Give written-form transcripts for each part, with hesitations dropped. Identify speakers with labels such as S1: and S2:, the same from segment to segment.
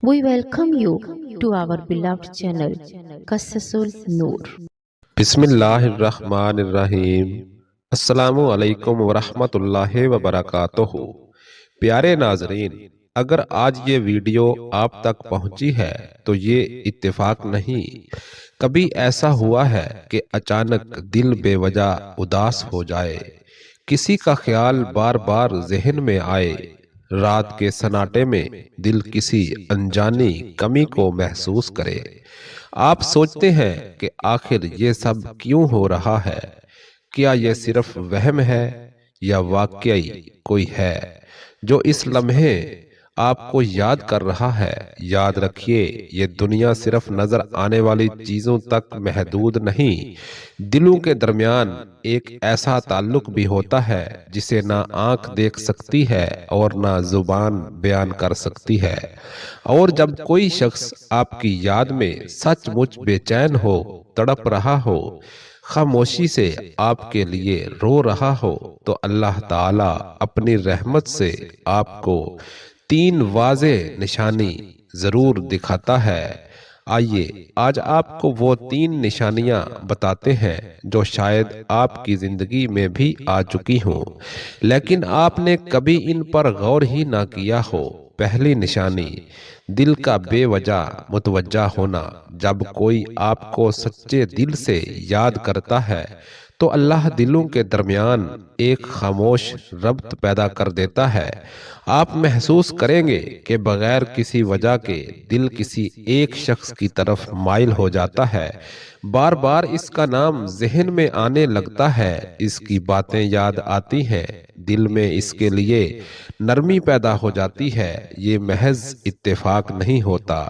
S1: We welcome you to our beloved channel, Qasasul Noor.
S2: بسم اللہ الرحمن الرحیم۔ السلام علیکم ورحمۃ اللہ وبرکاتہ۔ پیارے ناظرین، اگر آج یہ ویڈیو آپ تک پہنچی ہے تو یہ اتفاق نہیں، کبھی ایسا ہوا ہے کہ اچانک دل بے وجہ اداس ہو جائے، کسی کا خیال بار بار ذہن میں آئے، رات کے سناٹے میں دل کسی انجانی کمی کو محسوس کرے۔ آپ سوچتے ہیں کہ آخر یہ سب کیوں ہو رہا ہے؟ کیا یہ صرف وہم ہے یا واقعی کوئی ہے جو اس لمحے آپ کو یاد کر رہا ہے؟ یاد رکھیے، یہ دنیا صرف نظر آنے والی چیزوں تک محدود نہیں، دلوں کے درمیان ایک ایسا تعلق بھی ہوتا ہے جسے نہ آنکھ دیکھ سکتی ہے اور نہ زبان بیان کر سکتی ہے۔ اور جب کوئی شخص آپ کی یاد میں سچ مچ بے چین ہو، تڑپ رہا ہو، خاموشی سے آپ کے لیے رو رہا ہو، تو اللہ تعالی اپنی رحمت سے آپ کو تین واضح نشانی ضرور دکھاتا ہے۔ آئیے آج آپ کو وہ تین نشانیاں بتاتے ہیں جو شاید آپ کی زندگی میں بھی آ چکی ہوں، لیکن آپ نے کبھی ان پر غور ہی نہ کیا ہو۔ پہلی نشانی، دل کا بے وجہ متوجہ ہونا۔ جب کوئی آپ کو سچے دل سے یاد کرتا ہے تو اللہ دلوں کے درمیان ایک خاموش ربط پیدا کر دیتا ہے۔ آپ محسوس کریں گے کہ بغیر کسی وجہ کے دل کسی ایک شخص کی طرف مائل ہو جاتا ہے، بار بار اس کا نام ذہن میں آنے لگتا ہے، اس کی باتیں یاد آتی ہیں، دل میں اس کے لیے نرمی پیدا ہو جاتی ہے۔ یہ محض اتفاق نہیں ہوتا۔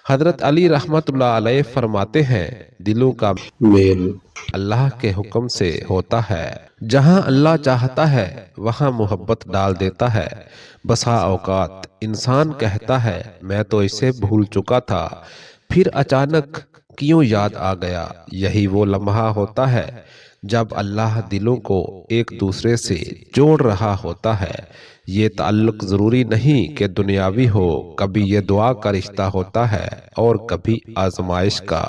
S2: حضرت علی رحمت اللہ علیہ فرماتے ہیں، دلوں کا میل اللہ کے حکم سے ہوتا ہے، جہاں اللہ چاہتا ہے وہاں محبت ڈال دیتا ہے۔ بسا اوقات انسان کہتا ہے میں تو اسے بھول چکا تھا، پھر اچانک کیوں یاد آ گیا؟ یہی وہ لمحہ ہوتا ہے جب اللہ دلوں کو ایک دوسرے سے جوڑ رہا ہوتا ہے۔ یہ تعلق ضروری نہیں کہ دنیاوی ہو، کبھی یہ دعا کا رشتہ ہوتا ہے اور کبھی آزمائش کا۔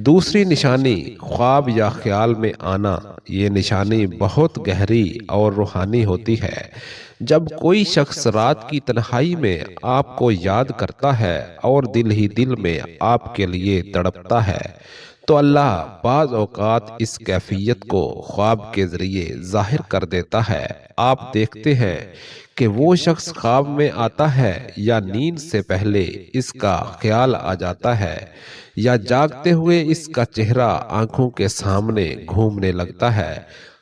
S2: دوسری نشانی، خواب یا خیال میں آنا۔ یہ نشانی بہت گہری اور روحانی ہوتی ہے۔ جب کوئی شخص رات کی تنہائی میں آپ کو یاد کرتا ہے اور دل ہی دل میں آپ کے لیے تڑپتا ہے تو اللہ بعض اوقات اس کیفیت کو خواب کے ذریعے ظاہر کر دیتا ہے۔ آپ دیکھتے ہیں کہ وہ شخص خواب میں آتا ہے یا نیند سے پہلے اس کا خیال آ جاتا ہے یا جاگتے ہوئے اس کا چہرہ آنکھوں کے سامنے گھومنے لگتا ہے۔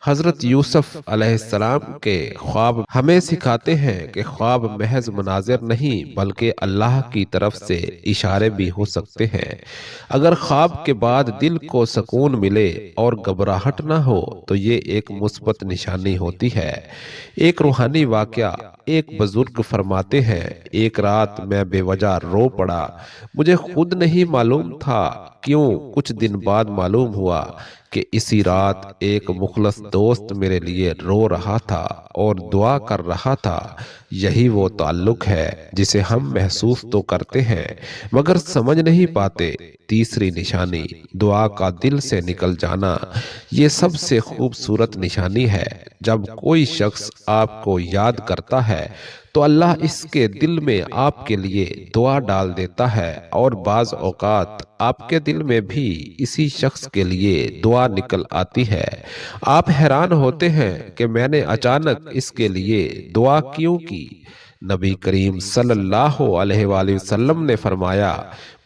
S2: حضرت یوسف علیہ السلام کے خواب ہمیں سکھاتے ہیں کہ خواب محض مناظر نہیں بلکہ اللہ کی طرف سے اشارے بھی ہو سکتے ہیں۔ اگر خواب کے بعد دل کو سکون ملے اور گھبراہٹ نہ ہو تو یہ ایک مثبت نشانی ہوتی ہے۔ ایک روحانی واقعہ، ایک بزرگ فرماتے ہیں، ایک رات میں بے وجہ رو پڑا، مجھے خود نہیں معلوم تھا کیوں، کچھ دن بعد معلوم ہوا کہ اسی رات ایک مخلص دوست میرے لیے رو رہا تھا اور دعا کر رہا تھا۔ یہی وہ تعلق ہے جسے ہم محسوس تو کرتے ہیں مگر سمجھ نہیں پاتے۔ تیسری نشانی، دعا کا دل سے نکل جانا۔ یہ سب سے خوبصورت نشانی ہے۔ جب کوئی شخص آپ کو یاد کرتا ہے تو اللہ اس کے دل میں آپ کے لیے دعا ڈال دیتا ہے، اور بعض اوقات آپ کے دل میں بھی اسی شخص کے لیے دعا نکل آتی ہے۔ آپ حیران ہوتے ہیں کہ میں نے اچانک اس کے لیے دعا کیوں کی؟ نبی کریم صلی اللہ علیہ وآلہ وسلم نے فرمایا،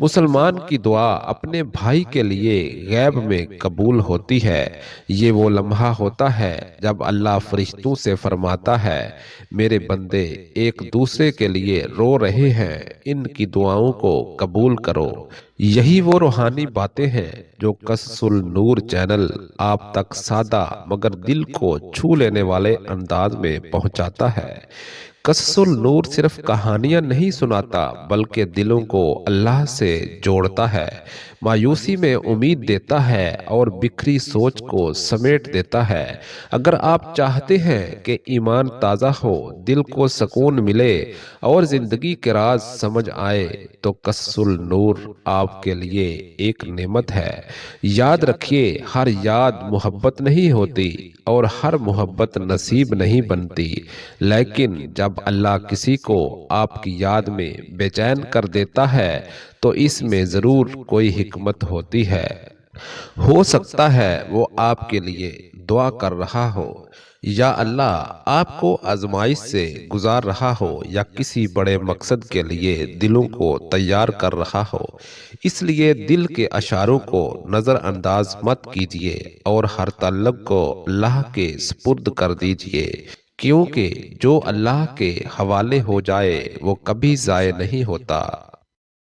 S2: مسلمان کی دعا اپنے بھائی کے لیے غیب میں قبول ہوتی ہے۔ یہ وہ لمحہ ہوتا ہے جب اللہ فرشتوں سے فرماتا ہے، میرے بندے ایک دوسرے کے لیے رو رہے ہیں، ان کی دعاؤں کو قبول کرو۔ یہی وہ روحانی باتیں ہیں جو قصص النور چینل آپ تک سادہ مگر دل کو چھو لینے والے انداز میں پہنچاتا ہے۔ قصص النور صرف کہانیاں نہیں سناتا بلکہ دلوں کو اللہ سے جوڑتا ہے، مایوسی میں امید دیتا ہے اور بکھری سوچ کو سمیٹ دیتا ہے۔ اگر آپ چاہتے ہیں کہ ایمان تازہ ہو، دل کو سکون ملے اور زندگی کے راز سمجھ آئے تو قصص النور آپ کے لیے ایک نعمت ہے۔ یاد رکھیے، ہر یاد محبت نہیں ہوتی اور ہر محبت نصیب نہیں بنتی، لیکن جب اللہ کسی کو آپ کی یاد میں بے چین کر دیتا ہے تو اس میں ضرور کوئی حکمت ہوتی ہے۔ ہو سکتا ہے وہ آپ کے لیے دعا کر رہا ہو، یا اللہ آپ کو آزمائش سے گزار رہا ہو، یا کسی بڑے مقصد کے لیے دلوں کو تیار کر رہا ہو۔ اس لیے دل کے اشاروں کو نظر انداز مت کیجیے اور ہر تعلق کو اللہ کے سپرد کر دیجیے، کیونکہ جو اللہ کے حوالے ہو جائے وہ کبھی ضائع نہیں ہوتا۔